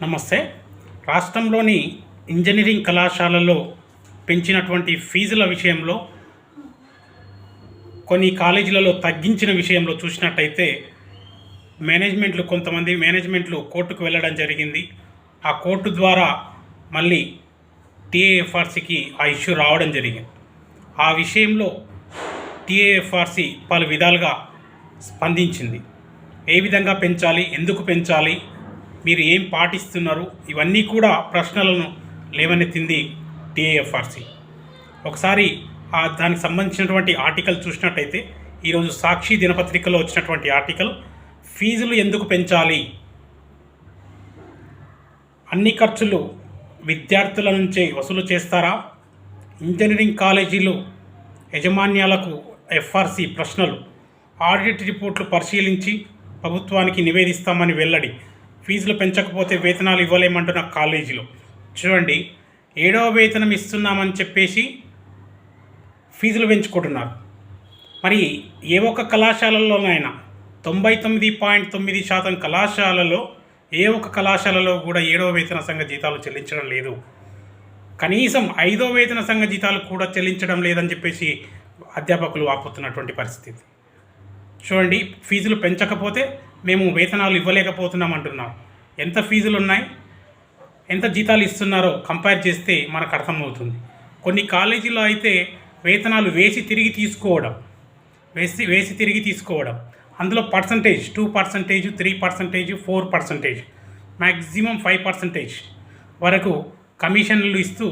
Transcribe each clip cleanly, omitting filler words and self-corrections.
నమస్తే. రాష్ట్రంలోని ఇంజనీరింగ్ కళాశాలల్లో పెంచినటువంటి ఫీజుల విషయంలో, కొన్ని కాలేజీలలో తగ్గించిన విషయంలో చూసినట్టయితే కొంతమంది మేనేజ్మెంట్లు కోర్టుకు వెళ్ళడం జరిగింది. ఆ కోర్టు ద్వారా మళ్ళీ టీఏఎఫ్ఆర్సీకి ఆ ఇష్యూ రావడం జరిగింది. ఆ విషయంలో టీఏఎఫ్ఆర్సీ పలు విధాలుగా స్పందించింది. ఏ విధంగా పెంచాలి, ఎందుకు పెంచాలి, మీరు ఏం పాటిస్తున్నారు, ఇవన్నీ కూడా ప్రశ్నలను లేవనెత్తింది టీఏఎఫ్ఆర్సీ. ఒకసారి దానికి సంబంధించినటువంటి ఆర్టికల్ చూసినట్టయితే, ఈరోజు సాక్షి దినపత్రికలో వచ్చినటువంటి ఆర్టికల్, ఫీజులు ఎందుకు పెంచాలి, అన్ని ఖర్చులు విద్యార్థుల నుంచే వసూలు చేస్తారా, ఇంజనీరింగ్ కాలేజీలు యాజమాన్యాలకు ఎఫ్ఆర్సీ ప్రశ్నలు, ఆడిట్ రిపోర్ట్లు పరిశీలించి ప్రభుత్వానికి నివేదిస్తామని వెల్లడి, ఫీజులు పెంచకపోతే వేతనాలు ఇవ్వలేమంటున్న కాలేజీలు. చూడండి, 7వ వేతనం ఇస్తున్నామని చెప్పేసి ఫీజులు పెంచుకుంటున్నారు. మరి ఏ ఒక్క కళాశాలలోనైనా 99.9% కళాశాలలో ఏ ఒక్క కళాశాలలో కూడా 7వ వేతన సంఘ జీతాలు చెల్లించడం లేదు. కనీసం 5వ వేతన సంఘ జీతాలు కూడా చెల్లించడం లేదని చెప్పేసి అధ్యాపకులు ఆపుతున్నటువంటి పరిస్థితి. చూడండి, ఫీజులు పెంచకపోతే మేము వేతనాలు ఇవ్వలేకపోతున్నాం అంటున్నాం. ఎంత ఫీజులు ఉన్నాయి, ఎంత జీతాలు ఇస్తున్నారో కంపేర్ చేస్తే మనకు అర్థమవుతుంది. కొన్ని కాలేజీలో అయితే వేతనాలు వేసి తిరిగి తీసుకోవడం, అందులో పర్సంటేజ్ 2%, 3%, 4%, మ్యాక్సిమం 5% వరకు కమిషన్లు ఇస్తూ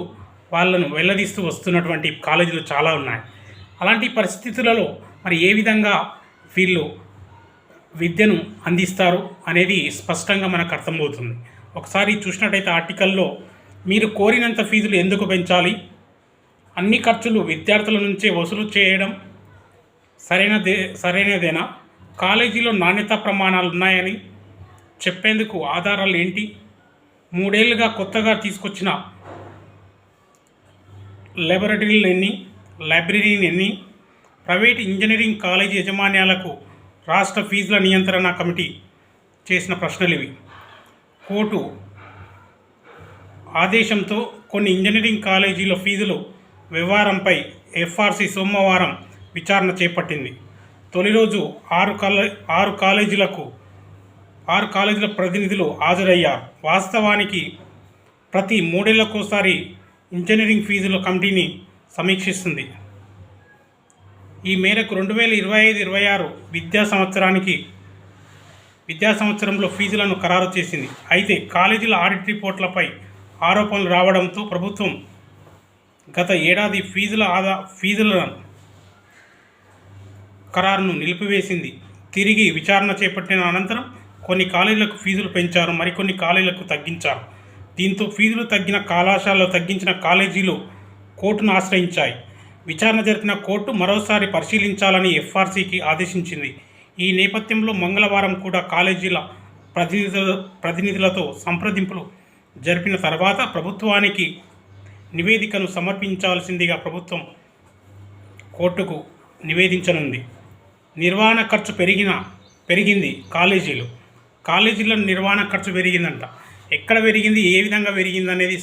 వాళ్ళను వెళ్ళదీస్తూ వస్తున్నటువంటి కాలేజీలు చాలా ఉన్నాయి. అలాంటి పరిస్థితులలో మరి ఏ విధంగా వీళ్ళు విద్యను అందిస్తారు అనేది స్పష్టంగా మనకు అర్థమవుతుంది. ఒకసారి చూసినట్టయితే ఆర్టికల్లో, మీరు కోరినంత ఫీజులు ఎందుకు పెంచాలి, అన్ని ఖర్చులు విద్యార్థుల నుంచే వసూలు చేయడం సరైనదేనా, కాలేజీలో నాణ్యతా ప్రమాణాలు ఉన్నాయని చెప్పేందుకు ఆధారాలు ఏంటి, 3 ఏళ్లుగా కొత్తగా తీసుకొచ్చిన లైబ్రరీని ఎన్ని, ప్రైవేట్ ఇంజనీరింగ్ కాలేజీ యాజమాన్యాలకు రాష్ట్ర ఫీజుల నియంత్రణ కమిటీ చేసిన ప్రశ్నలు ఇవి. కోర్టు ఆదేశంతో కొన్ని ఇంజనీరింగ్ కాలేజీల ఫీజుల వ్యవహారంపై ఎఫ్ఆర్సీ సోమవారం విచారణ చేపట్టింది. తొలి రోజు 6 కాలేజీల ప్రతినిధులు హాజరయ్యారు. వాస్తవానికి ప్రతి 3 ఏళ్లకోసారి ఇంజనీరింగ్ ఫీజుల కమిటీని సమీక్షిస్తుంది. ఈ మేరకు 2025-26 విద్యా సంవత్సరంలో ఫీజులను ఖరారు చేసింది. అయితే కాలేజీల ఆడిట్ రిపోర్ట్లపై ఆరోపణలు రావడంతో ప్రభుత్వం గత ఏడాది ఫీజుల ఖరారును నిలిపివేసింది. తిరిగి విచారణ చేపట్టిన అనంతరం కొన్ని కాలేజీలకు ఫీజులు పెంచారు, మరికొన్ని కాలేజీలకు తగ్గించారు. దీంతో ఫీజులు తగ్గించిన కాలేజీలు కోర్టును ఆశ్రయించాయి. విచారణ జరిపిన కోర్టు మరోసారి పరిశీలించాలని ఎఫ్ఆర్సీకి ఆదేశించింది. ఈ నేపథ్యంలో మంగళవారం కూడా కాలేజీల ప్రతినిధులతో సంప్రదింపులు జరిపిన తర్వాత ప్రభుత్వానికి నివేదికను సమర్పించాల్సిందిగా ప్రభుత్వం కోర్టుకు నివేదించనుంది. నిర్వహణ ఖర్చు పెరిగింది. కాలేజీల నిర్వహణ ఖర్చు పెరిగిందంట. ఎక్కడ పెరిగింది, ఏ విధంగా పెరిగింది అనేది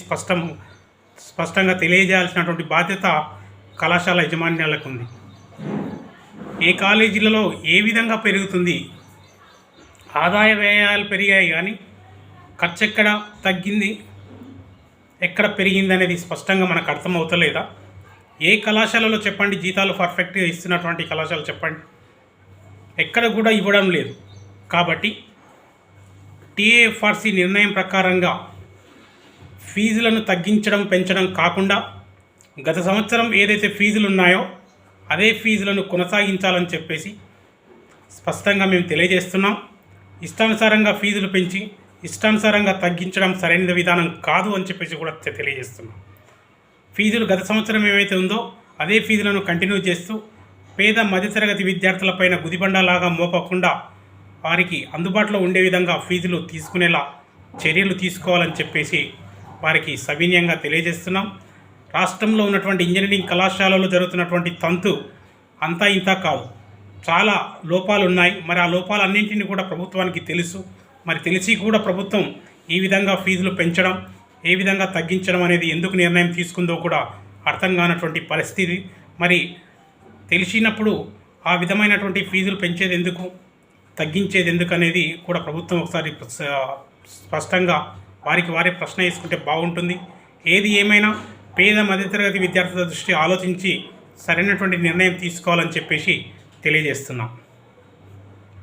స్పష్టంగా తెలియజేయాల్సినటువంటి బాధ్యత కళాశాల యాజమాన్యాలకు ఉంది. ఏ కాలేజీలలో ఏ విధంగా పెరుగుతుంది, ఆదాయ వ్యయాలు పెరిగాయి కానీ ఖర్చు ఎక్కడ తగ్గింది, ఎక్కడ పెరిగింది అనేది స్పష్టంగా మనకు అర్థమవుతలేదా? ఏ కళాశాలలో చెప్పండి జీతాలు పర్ఫెక్ట్గా ఇస్తున్నటువంటి కళాశాల చెప్పండి, ఎక్కడ కూడా ఇవ్వడం లేదు. కాబట్టి టీఏఎఫ్ఆర్సీ నిర్ణయం ప్రకారంగా ఫీజులను తగ్గించడం, పెంచడం కాకుండా గత సంవత్సరం ఏదైతే ఫీజులు ఉన్నాయో అదే ఫీజులను కొనసాగించాలని చెప్పేసి స్పష్టంగా మేము తెలియజేస్తున్నాం. ఇష్టానుసారంగా ఫీజులు పెంచి ఇష్టానుసారంగా తగ్గించడం సరైన విధానం కాదు అని చెప్పేసి కూడా తెలియజేస్తున్నాం. ఫీజులు గత సంవత్సరం ఏమైతే ఉందో అదే ఫీజులను కంటిన్యూ చేస్తూ పేద మధ్యతరగతి విద్యార్థులపైన గుదిబండలాగా మోపకుండా వారికి అందుబాటులో ఉండే విధంగా ఫీజులు తీసుకునేలా చర్యలు తీసుకోవాలని చెప్పేసి వారికి సవినయంగా తెలియజేస్తున్నాం. రాష్ట్రంలో ఉన్నటువంటి ఇంజనీరింగ్ కళాశాలలో జరుగుతున్నటువంటి తంతు అంతా ఇంత కాదు, చాలా లోపాలు ఉన్నాయి. మరి ఆ లోపాలన్నింటినీ కూడా ప్రభుత్వానికి తెలుసు. మరి తెలిసి కూడా ప్రభుత్వం ఈ విధంగా ఫీజులు పెంచడం, ఏ విధంగా తగ్గించడం అనేది ఎందుకు నిర్ణయం తీసుకుందో కూడా అర్థం కానటువంటి పరిస్థితి. మరి తెలిసినప్పుడు ఆ విధమైనటువంటి ఫీజులు పెంచేది ఎందుకు, తగ్గించేది ఎందుకు అనేది కూడా ప్రభుత్వం ఒకసారి స్పష్టంగా వారికి వారే ప్రశ్న వేసుకుంటే బాగుంటుంది. ఏది ఏమైనా పేద మధ్యతరగతి విద్యార్థుల దృష్టి ఆలోచించి సరైనటువంటి నిర్ణయం తీసుకోవాలని చెప్పేసి తెలియజేస్తున్నాం.